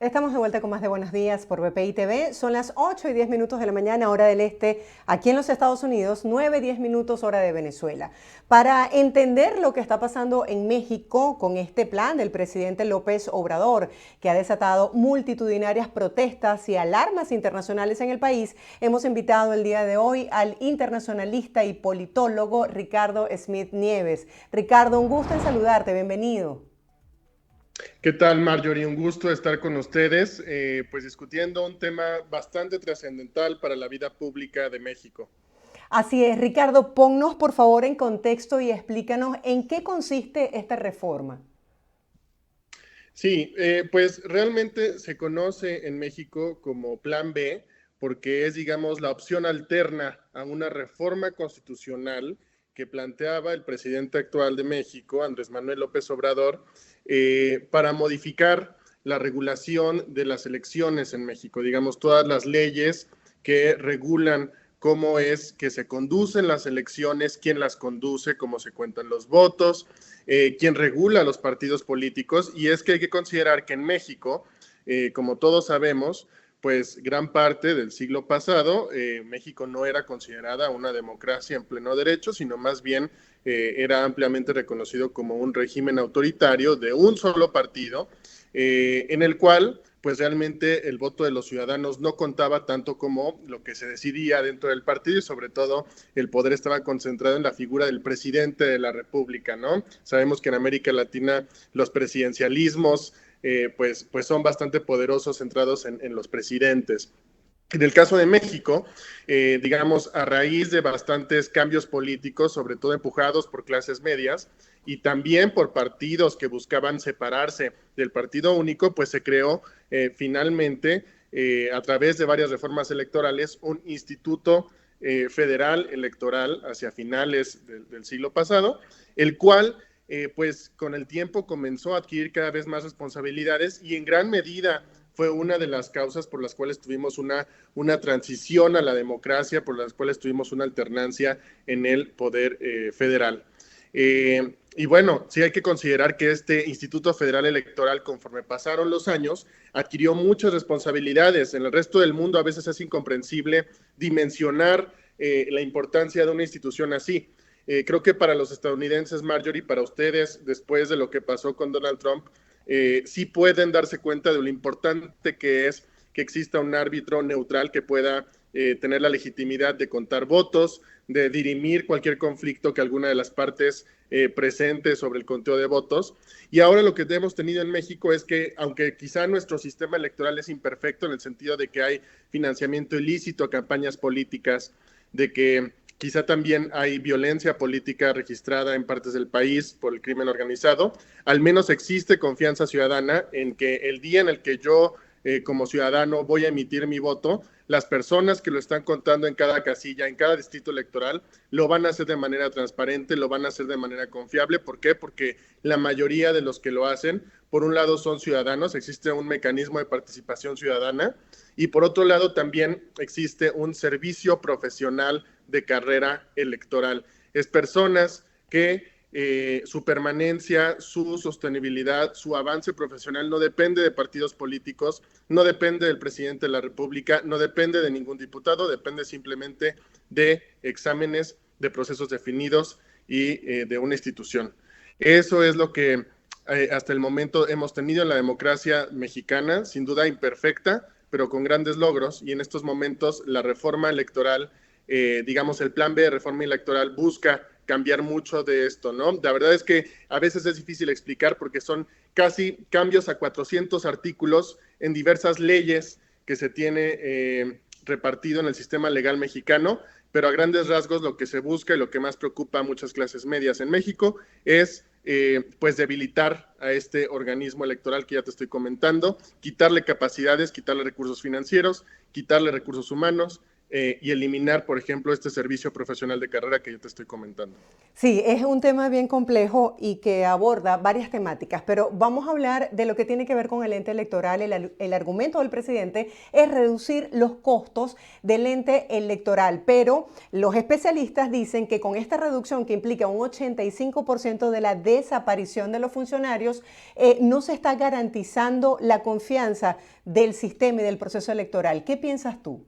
Estamos de vuelta con más de Buenos Días por BPI TV. Son las 8:10 de la mañana, hora del este, aquí en los Estados Unidos, 9:10 hora de Venezuela. Para entender lo que está pasando en México con este plan del presidente López Obrador, que ha desatado multitudinarias protestas y alarmas internacionales en el país, hemos invitado el día de hoy al internacionalista y politólogo Ricardo Smith Nieves. Ricardo, un gusto en saludarte, bienvenido. ¿Qué tal, Marjorie? Un gusto estar con ustedes, pues discutiendo un tema bastante trascendental para la vida pública de México. Así es, Ricardo, ponnos por favor en contexto y explícanos en qué consiste esta reforma. Sí, pues realmente se conoce en México como Plan B, porque es, digamos, la opción alterna a una reforma constitucional que planteaba el presidente actual de México, Andrés Manuel López Obrador, para modificar la regulación de las elecciones en México, digamos, todas las leyes que regulan cómo es que se conducen las elecciones, quién las conduce, cómo se cuentan los votos, quién regula los partidos políticos. Y es que hay que considerar que en México, como todos sabemos, pues gran parte del siglo pasado, México no era considerada una democracia en pleno derecho, sino más bien era ampliamente reconocido como un régimen autoritario de un solo partido, en el cual pues realmente el voto de los ciudadanos no contaba tanto como lo que se decidía dentro del partido, y sobre todo el poder estaba concentrado en la figura del presidente de la República, ¿no? Sabemos que en América Latina los presidencialismos pues son bastante poderosos, centrados en los presidentes. En el caso de México, digamos, a raíz de bastantes cambios políticos, sobre todo empujados por clases medias y también por partidos que buscaban separarse del partido único, pues se creó finalmente, a través de varias reformas electorales, un instituto federal electoral hacia finales del siglo pasado, el cual pues con el tiempo comenzó a adquirir cada vez más responsabilidades, y en gran medida fue una de las causas por las cuales tuvimos una transición a la democracia, por las cuales tuvimos una alternancia en el poder federal. Y bueno, sí hay que considerar que este Instituto Federal Electoral, conforme pasaron los años, adquirió muchas responsabilidades. En el resto del mundo a veces es incomprensible dimensionar la importancia de una institución así. Creo que para los estadounidenses, Marjorie, para ustedes, después de lo que pasó con Donald Trump, sí pueden darse cuenta de lo importante que es que exista un árbitro neutral que pueda tener la legitimidad de contar votos, de dirimir cualquier conflicto que alguna de las partes presente sobre el conteo de votos. Y ahora lo que hemos tenido en México es que, aunque quizá nuestro sistema electoral es imperfecto en el sentido de que hay financiamiento ilícito a campañas políticas, de que quizá también hay violencia política registrada en partes del país por el crimen organizado, al menos existe confianza ciudadana en que el día en el que yo como ciudadano voy a emitir mi voto, las personas que lo están contando en cada casilla, en cada distrito electoral, lo van a hacer de manera transparente, lo van a hacer de manera confiable. ¿Por qué? Porque la mayoría de los que lo hacen, por un lado son ciudadanos, existe un mecanismo de participación ciudadana, y por otro lado también existe un servicio profesional de carrera electoral. Es personas que su permanencia, su sostenibilidad, su avance profesional no depende de partidos políticos, no depende del presidente de la República, no depende de ningún diputado, depende simplemente de exámenes, de procesos definidos y de una institución. Eso es lo que hasta el momento hemos tenido en la democracia mexicana, sin duda imperfecta, pero con grandes logros. Y en estos momentos la reforma electoral, digamos el plan B de reforma electoral, busca cambiar mucho de esto, ¿no? La verdad es que a veces es difícil explicar porque son casi cambios a 400 artículos en diversas leyes que se tiene repartido en el sistema legal mexicano, pero a grandes rasgos lo que se busca y lo que más preocupa a muchas clases medias en México es pues debilitar a este organismo electoral que ya te estoy comentando, quitarle capacidades, quitarle recursos financieros, quitarle recursos humanos, y eliminar, por ejemplo, este servicio profesional de carrera que yo te estoy comentando. Sí, es un tema bien complejo y que aborda varias temáticas, pero vamos a hablar de lo que tiene que ver con el ente electoral. El argumento del presidente es reducir los costos del ente electoral, pero los especialistas dicen que con esta reducción, que implica un 85% de la desaparición de los funcionarios, no se está garantizando la confianza del sistema y del proceso electoral. ¿Qué piensas tú?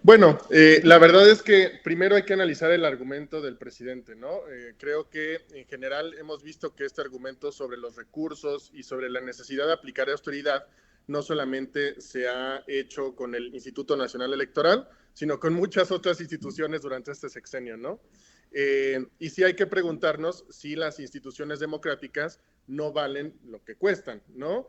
Bueno, la verdad es que primero hay que analizar el argumento del presidente, ¿no? Creo que en general hemos visto que este argumento sobre los recursos y sobre la necesidad de aplicar austeridad no solamente se ha hecho con el Instituto Nacional Electoral, sino con muchas otras instituciones durante este sexenio, ¿no? Y sí hay que preguntarnos si las instituciones democráticas no valen lo que cuestan, ¿no?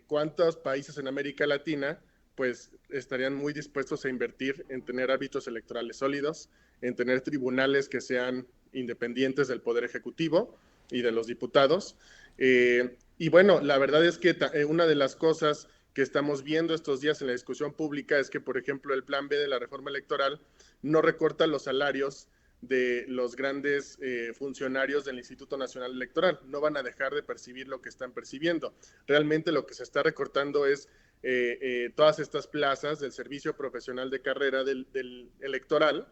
¿Cuántos países en América Latina pues estarían muy dispuestos a invertir en tener árbitros electorales sólidos, en tener tribunales que sean independientes del Poder Ejecutivo y de los diputados? Y bueno, la verdad es que una de las cosas que estamos viendo estos días en la discusión pública es que, por ejemplo, el plan B de la reforma electoral no recorta los salarios de los grandes funcionarios del Instituto Nacional Electoral. No van a dejar de percibir lo que están percibiendo. Realmente lo que se está recortando es todas estas plazas del servicio profesional de carrera del electoral,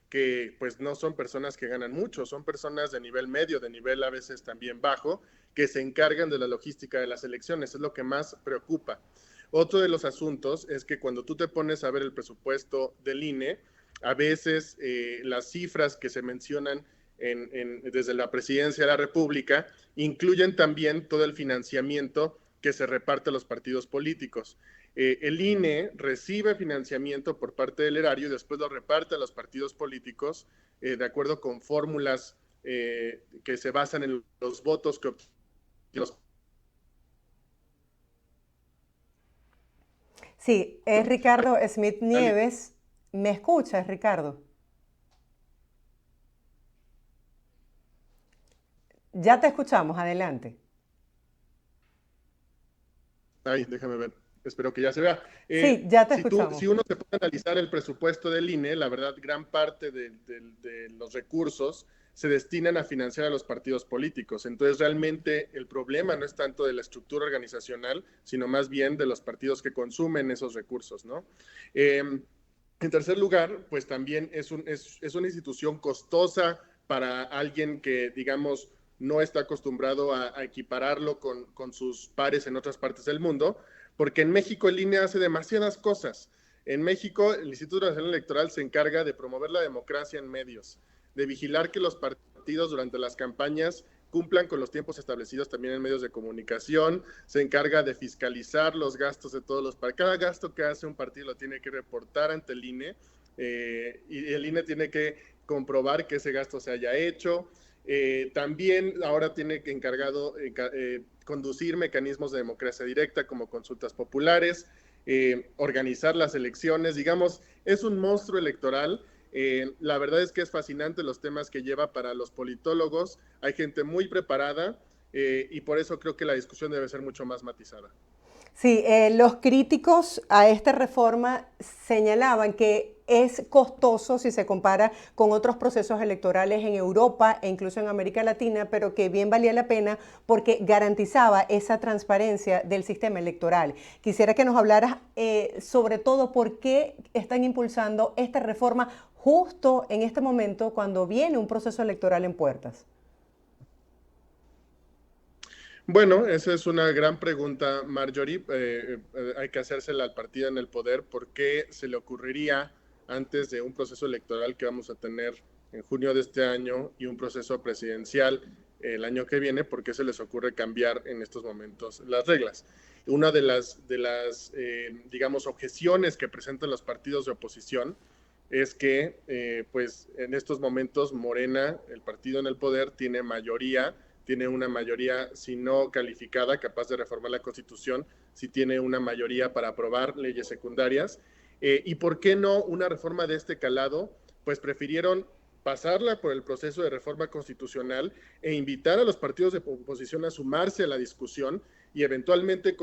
que pues no son personas que ganan mucho, son personas de nivel medio, de nivel a veces también bajo, que se encargan de la logística de las elecciones, es lo que más preocupa. Otro de los asuntos es que cuando tú te pones a ver el presupuesto del INE, a veces las cifras que se mencionan desde la Presidencia de la República incluyen también todo el financiamiento que se reparte a los partidos políticos. El INE recibe financiamiento por parte del erario y después lo reparte a los partidos políticos de acuerdo con fórmulas que se basan en los votos que los... Sí, es Ricardo Smith Nieves. ¿Me escuchas, Ricardo? Ya te escuchamos, adelante. Ay, déjame ver. Espero que ya se vea. Sí, ya te Si escuchamos. uno se puede analizar el presupuesto del INE, la verdad, gran parte de los recursos se destinan a financiar a los partidos políticos. Entonces, realmente el problema no es tanto de la estructura organizacional, sino más bien de los partidos que consumen esos recursos, ¿no? En tercer lugar, pues también es una institución costosa para alguien que, digamos, no está acostumbrado a equipararlo con sus pares en otras partes del mundo, porque en México el INE hace demasiadas cosas. En México el Instituto Nacional Electoral se encarga de promover la democracia en medios, de vigilar que los partidos durante las campañas cumplan con los tiempos establecidos también en medios de comunicación, se encarga de fiscalizar los gastos de todos los partidos. Cada gasto que hace un partido lo tiene que reportar ante el INE y el INE tiene que comprobar que ese gasto se haya hecho. También ahora tiene que encargado conducir mecanismos de democracia directa como consultas populares, organizar las elecciones, digamos, es un monstruo electoral. La verdad es que es fascinante los temas que lleva para los politólogos, hay gente muy preparada y por eso creo que la discusión debe ser mucho más matizada. Sí, los críticos a esta reforma señalaban que es costoso si se compara con otros procesos electorales en Europa e incluso en América Latina, pero que bien valía la pena porque garantizaba esa transparencia del sistema electoral. Quisiera que nos hablaras sobre todo por qué están impulsando esta reforma justo en este momento cuando viene un proceso electoral en puertas. Bueno, esa es una gran pregunta, Marjorie. Hay que hacérsela al partido en el poder. ¿Por qué se le ocurriría antes de un proceso electoral que vamos a tener en junio de este año y un proceso presidencial el año que viene? ¿Por qué se les ocurre cambiar en estos momentos las reglas? Una de las digamos, objeciones que presentan los partidos de oposición es que, pues, en estos momentos Morena, el partido en el poder, tiene una mayoría, si no calificada, capaz de reformar la Constitución, si tiene una mayoría para aprobar leyes secundarias. ¿Y por qué no una reforma de este calado? Pues prefirieron pasarla por el proceso de reforma constitucional e invitar a los partidos de oposición a sumarse a la discusión y eventualmente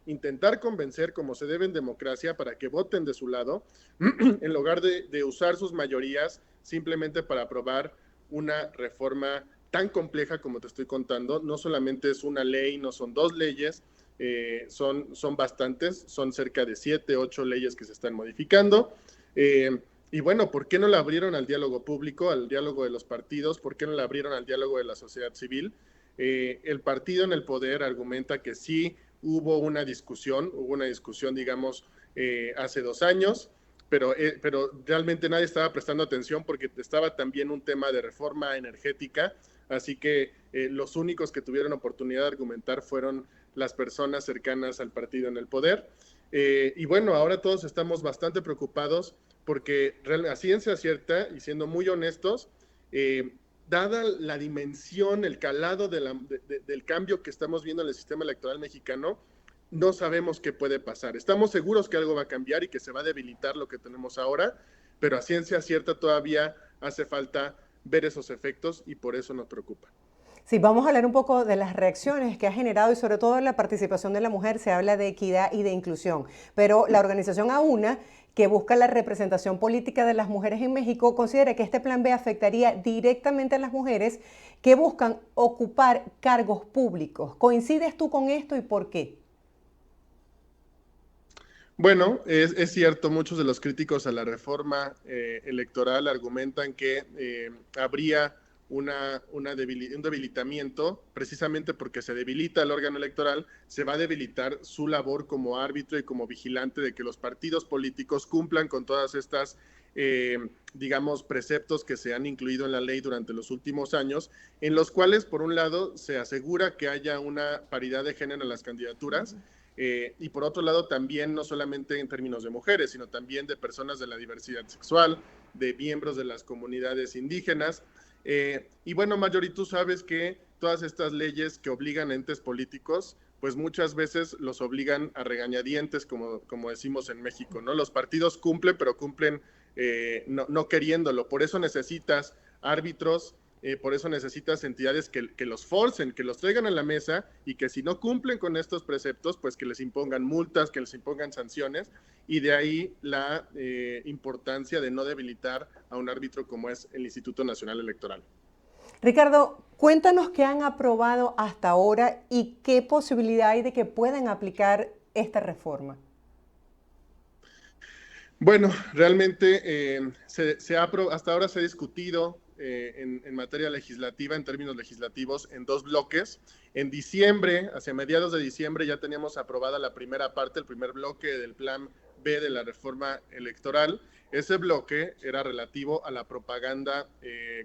intentar convencer como se debe en democracia para que voten de su lado, en lugar de usar sus mayorías simplemente para aprobar una reforma tan compleja como te estoy contando. No solamente es una ley, no son dos leyes, son bastantes, son cerca de 7, 8 leyes que se están modificando. Y bueno, ¿por qué no la abrieron al diálogo público, al diálogo de los partidos? ¿Por qué no la abrieron al diálogo de la sociedad civil? El partido en el poder argumenta que sí hubo una discusión, digamos, hace 2 años, pero realmente nadie estaba prestando atención porque estaba también un tema de reforma energética, así que los únicos que tuvieron oportunidad de argumentar fueron las personas cercanas al partido en el poder. Y bueno, ahora todos estamos bastante preocupados porque a ciencia cierta, y siendo muy honestos, dada la dimensión, el calado del cambio que estamos viendo en el sistema electoral mexicano, no sabemos qué puede pasar. Estamos seguros que algo va a cambiar y que se va a debilitar lo que tenemos ahora, pero a ciencia cierta todavía hace falta ver esos efectos y por eso nos preocupa. Sí, vamos a hablar un poco de las reacciones que ha generado y sobre todo la participación de la mujer. Se habla de equidad y de inclusión, pero la organización AUNA, que busca la representación política de las mujeres en México, considera que este plan B afectaría directamente a las mujeres que buscan ocupar cargos públicos. ¿Coincides tú con esto y por qué? Bueno, es cierto, muchos de los críticos a la reforma electoral argumentan que habría un debilitamiento, precisamente porque se debilita el órgano electoral, se va a debilitar su labor como árbitro y como vigilante de que los partidos políticos cumplan con todas estas, digamos, preceptos que se han incluido en la ley durante los últimos años, en los cuales, por un lado, se asegura que haya una paridad de género en las candidaturas, y por otro lado también no solamente en términos de mujeres, sino también de personas de la diversidad sexual, de miembros de las comunidades indígenas. Y bueno, Marjorie, tú sabes que todas estas leyes que obligan a entes políticos, pues muchas veces los obligan a regañadientes, como decimos en México, ¿no? Los partidos cumplen, pero cumplen no queriéndolo. Por eso necesitas árbitros, por eso necesitas entidades que los forcen, que los traigan a la mesa y que si no cumplen con estos preceptos, pues que les impongan multas, que les impongan sanciones, y de ahí la importancia de no debilitar a un árbitro como es el Instituto Nacional Electoral. Ricardo, cuéntanos qué han aprobado hasta ahora y qué posibilidad hay de que puedan aplicar esta reforma. Bueno, realmente hasta ahora se ha discutido en materia legislativa, en términos legislativos, en 2 bloques. En diciembre, hacia mediados de diciembre, ya teníamos aprobada la primera parte, el primer bloque del Plan B de la reforma electoral. Ese bloque era relativo a la propaganda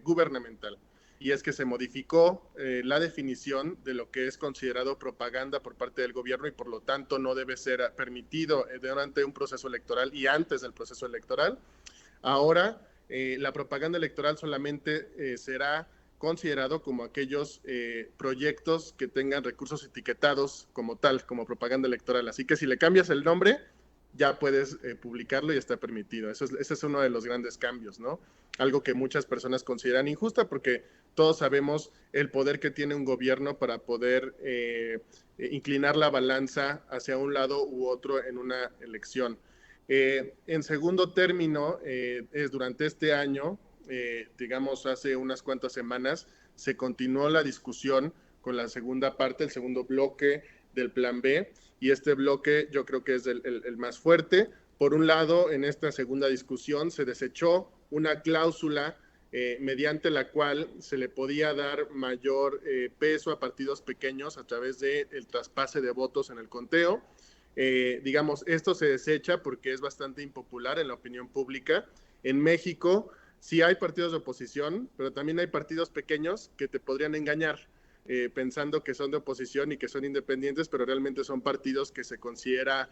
gubernamental. Y es que se modificó la definición de lo que es considerado propaganda por parte del gobierno y por lo tanto no debe ser permitido durante un proceso electoral y antes del proceso electoral. Ahora, la propaganda electoral solamente será considerado como aquellos proyectos que tengan recursos etiquetados como tal, como propaganda electoral. Así que si le cambias el nombre, ya puedes publicarlo y está permitido. Ese es uno de los grandes cambios, ¿no? Algo que muchas personas consideran injusta porque todos sabemos el poder que tiene un gobierno para poder inclinar la balanza hacia un lado u otro en una elección. En segundo término, es durante este año, digamos hace unas cuantas semanas, se continuó la discusión con la segunda parte, el segundo bloque del Plan B, y este bloque yo creo que es el más fuerte. Por un lado, en esta segunda discusión se desechó una cláusula mediante la cual se le podía dar mayor peso a partidos pequeños a través del traspase de votos en el conteo. Digamos, esto se desecha porque es bastante impopular en la opinión pública. En México sí hay partidos de oposición, pero también hay partidos pequeños que te podrían engañar pensando que son de oposición y que son independientes, pero realmente son partidos que se considera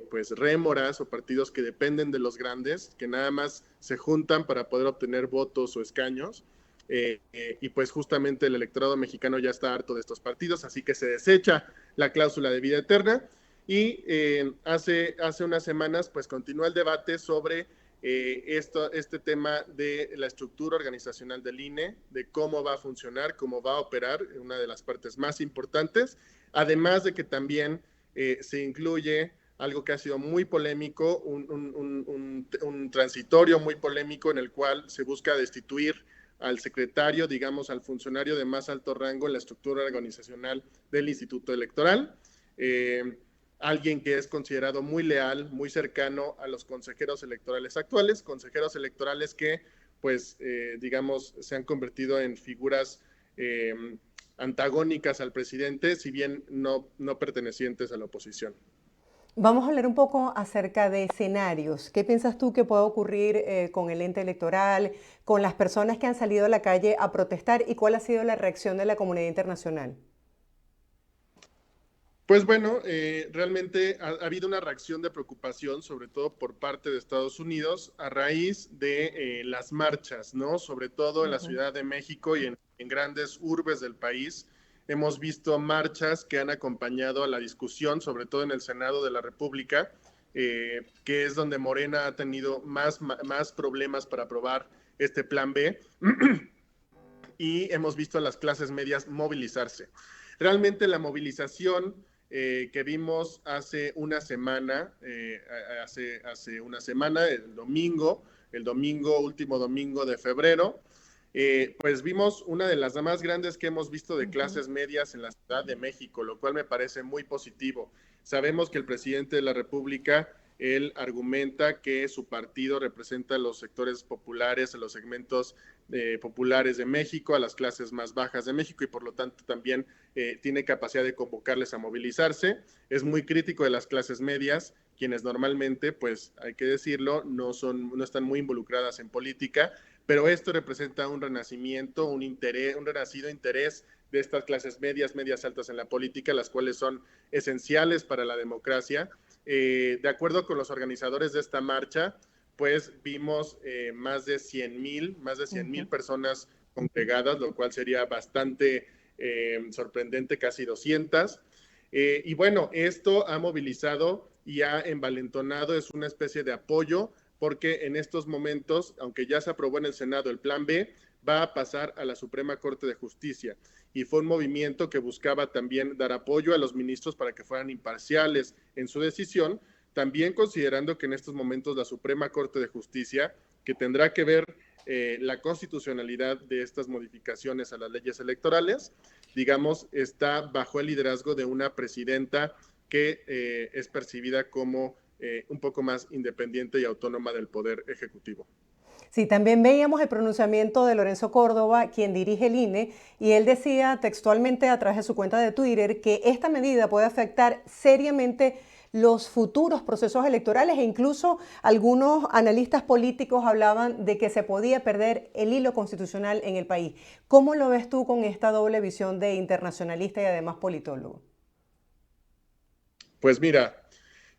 pues rémoras o partidos que dependen de los grandes, que nada más se juntan para poder obtener votos o escaños. Y pues justamente el electorado mexicano ya está harto de estos partidos, así que se desecha la cláusula de vida eterna y hace unas semanas pues continúa el debate sobre este tema de la estructura organizacional del INE, de cómo va a funcionar, cómo va a operar, una de las partes más importantes. además de que también se incluye algo que ha sido muy polémico, un transitorio muy polémico en el cual se busca destituir al secretario, digamos, al funcionario de más alto rango en la estructura organizacional del Instituto Electoral. Alguien que es considerado muy leal, muy cercano a los consejeros electorales actuales, consejeros electorales que, pues, digamos, se han convertido en figuras antagónicas al presidente, si bien no pertenecientes a la oposición. Vamos a hablar un poco acerca de escenarios. ¿Qué piensas tú que puede ocurrir con el ente electoral, con las personas que han salido a la calle a protestar y cuál ha sido la reacción de la comunidad internacional? Pues bueno, realmente ha habido una reacción de preocupación, sobre todo por parte de Estados Unidos, a raíz de las marchas, ¿no? Sobre todo en la Ciudad de México y en grandes urbes del país. Hemos visto marchas que han acompañado a la discusión, sobre todo en el Senado de la República, que es donde Morena ha tenido más problemas para aprobar este plan B. Y hemos visto a las clases medias movilizarse. Realmente la movilización que vimos hace una semana, el domingo, último domingo de febrero, pues vimos una de las más grandes que hemos visto de clases medias en la Ciudad de México, lo cual me parece muy positivo. Sabemos que el presidente de la República, él argumenta que su partido representa a los sectores populares, a los segmentos populares de México, a las clases más bajas de México y por lo tanto también tiene capacidad de convocarles a movilizarse. Es muy crítico de las clases medias, quienes normalmente, pues hay que decirlo, no están muy involucradas en política, pero esto representa un renacimiento, un renacido interés de estas clases medias, medias altas en la política, las cuales son esenciales para la democracia. De acuerdo con los organizadores de esta marcha, pues vimos más de 100,000 personas congregadas, lo cual sería bastante sorprendente, casi 200. Y bueno, esto ha movilizado y ha envalentonado, es una especie de apoyo, porque en estos momentos, aunque ya se aprobó en el Senado el Plan B, va a pasar a la Suprema Corte de Justicia. Y fue un movimiento que buscaba también dar apoyo a los ministros para que fueran imparciales en su decisión, también considerando que en estos momentos la Suprema Corte de Justicia, que tendrá que ver la constitucionalidad de estas modificaciones a las leyes electorales, digamos, está bajo el liderazgo de una presidenta que es percibida como un poco más independiente y autónoma del Poder Ejecutivo. Sí, también veíamos el pronunciamiento de Lorenzo Córdoba, quien dirige el INE, y él decía textualmente a través de su cuenta de Twitter que esta medida puede afectar seriamente los futuros procesos electorales e incluso algunos analistas políticos hablaban de que se podía perder el hilo constitucional en el país. ¿Cómo lo ves tú con esta doble visión de internacionalista y además politólogo? Pues mira,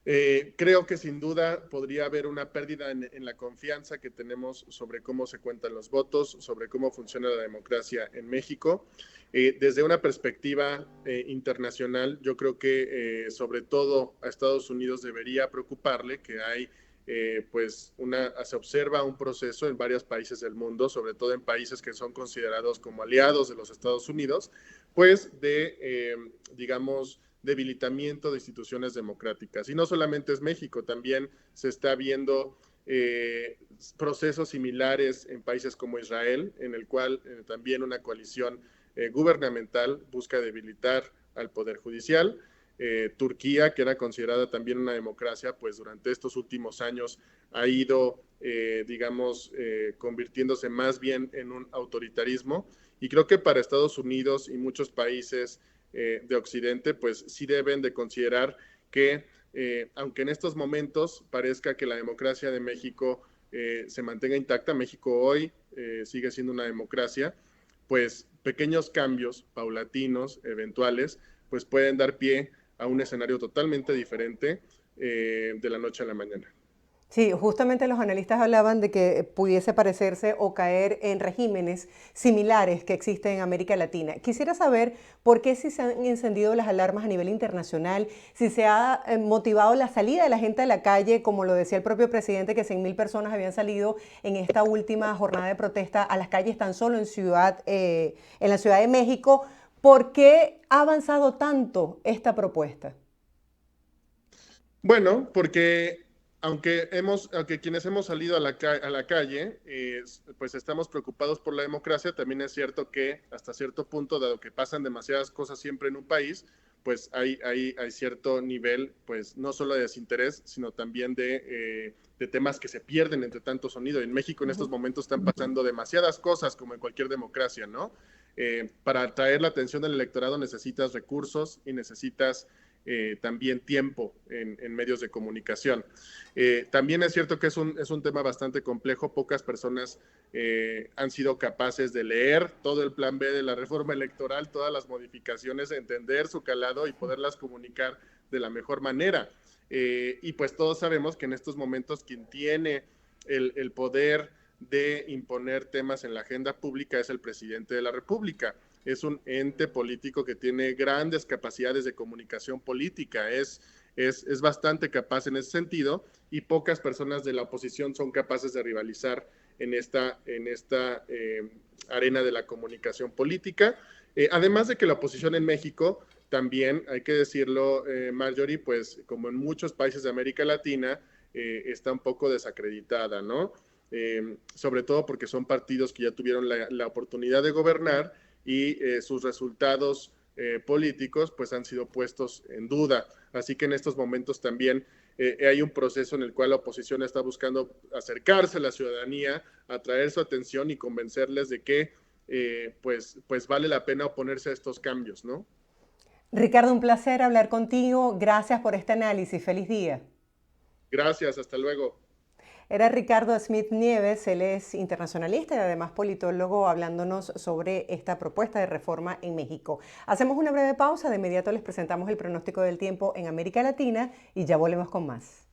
creo que sin duda podría haber una pérdida en la confianza que tenemos sobre cómo se cuentan los votos, sobre cómo funciona la democracia en México. Desde una perspectiva internacional, yo creo que sobre todo a Estados Unidos debería preocuparle que hay, pues, se observa un proceso en varios países del mundo, sobre todo en países que son considerados como aliados de los Estados Unidos, pues digamos, debilitamiento de instituciones democráticas. Y no solamente es México, también se está viendo procesos similares en países como Israel, en el cual también una coalición gubernamental busca debilitar al Poder Judicial. Turquía, que era considerada también una democracia, pues durante estos últimos años ha ido, digamos, convirtiéndose más bien en un autoritarismo. Y creo que para Estados Unidos y muchos países de Occidente, pues sí deben de considerar que, aunque en estos momentos parezca que la democracia de México se mantenga intacta, México hoy sigue siendo una democracia, pues pequeños cambios paulatinos, eventuales, pues pueden dar pie a un escenario totalmente diferente de la noche a la mañana. Sí, justamente los analistas hablaban de que pudiese parecerse o caer en regímenes similares que existen en América Latina. Quisiera saber por qué si se han encendido las alarmas a nivel internacional, si se ha motivado la salida de la gente a la calle, como lo decía el propio presidente, que 100,000 personas habían salido en esta última jornada de protesta a las calles tan solo en la Ciudad de México, ¿Por qué ha avanzado tanto esta propuesta? Bueno, porque aunque quienes hemos salido a la calle, pues estamos preocupados por la democracia, también es cierto que hasta cierto punto, dado que pasan demasiadas cosas siempre en un país, pues hay cierto nivel, pues no solo de desinterés, sino también de temas que se pierden entre tanto sonido. En México en estos momentos están pasando demasiadas cosas, como en cualquier democracia, ¿no? Para atraer la atención del electorado necesitas recursos y necesitas también tiempo en medios de comunicación. También es cierto que es un tema bastante complejo. Pocas personas han sido capaces de leer todo el plan B de la reforma electoral, todas las modificaciones, entender su calado y poderlas comunicar de la mejor manera. Y pues todos sabemos que en estos momentos quien tiene el poder de imponer temas en la agenda pública es el presidente de la República. Es un ente político que tiene grandes capacidades de comunicación política, es bastante capaz en ese sentido y pocas personas de la oposición son capaces de rivalizar en esta arena de la comunicación política. Además de que la oposición en México, también hay que decirlo, Marjorie, pues como en muchos países de América Latina, está un poco desacreditada, ¿no? Sobre todo porque son partidos que ya tuvieron la oportunidad de gobernar y sus resultados políticos pues han sido puestos en duda. Así que en estos momentos también hay un proceso en el cual la oposición está buscando acercarse a la ciudadanía, atraer su atención y convencerles de que pues vale la pena oponerse a estos cambios, ¿no? Ricardo, un placer hablar contigo. Gracias por este análisis. Feliz día. Gracias, hasta luego. Era Ricardo Smith Nieves, él es internacionalista y además politólogo, hablándonos sobre esta propuesta de reforma en México. Hacemos una breve pausa, de inmediato les presentamos el pronóstico del tiempo en América Latina y ya volvemos con más.